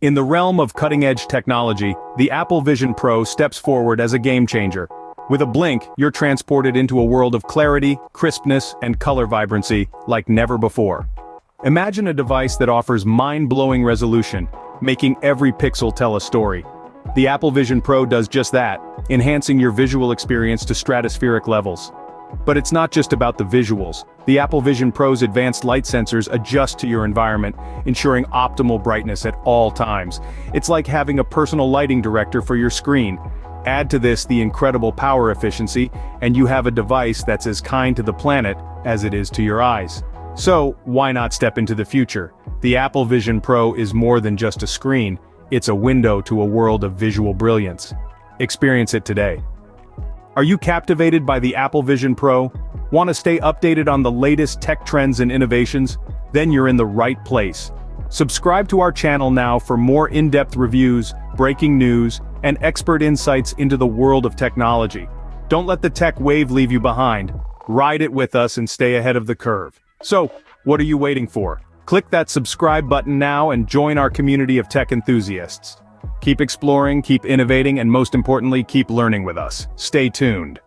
In the realm of cutting-edge technology, the Apple Vision Pro steps forward as a game-changer. With a blink, you're transported into a world of clarity, crispness, and color vibrancy like never before. Imagine a device that offers mind-blowing resolution, making every pixel tell a story. The Apple Vision Pro does just that, enhancing your visual experience to stratospheric levels. But it's not just about the visuals. The Apple Vision Pro's advanced light sensors adjust to your environment, ensuring optimal brightness at all times. It's like having a personal lighting director for your screen. Add to this the incredible power efficiency, and you have a device that's as kind to the planet as it is to your eyes. So, why not step into the future? The Apple Vision Pro is more than just a screen, it's a window to a world of visual brilliance. Experience it today. Are you captivated by the Apple Vision Pro? Want to stay updated on the latest tech trends and innovations? Then you're in the right place. Subscribe to our channel now for more in-depth reviews, breaking news, and expert insights into the world of technology. Don't let the tech wave leave you behind. Ride it with us and stay ahead of the curve. So, what are you waiting for? Click that subscribe button now and join our community of tech enthusiasts. Keep exploring, keep innovating, and most importantly, keep learning with us. Stay tuned.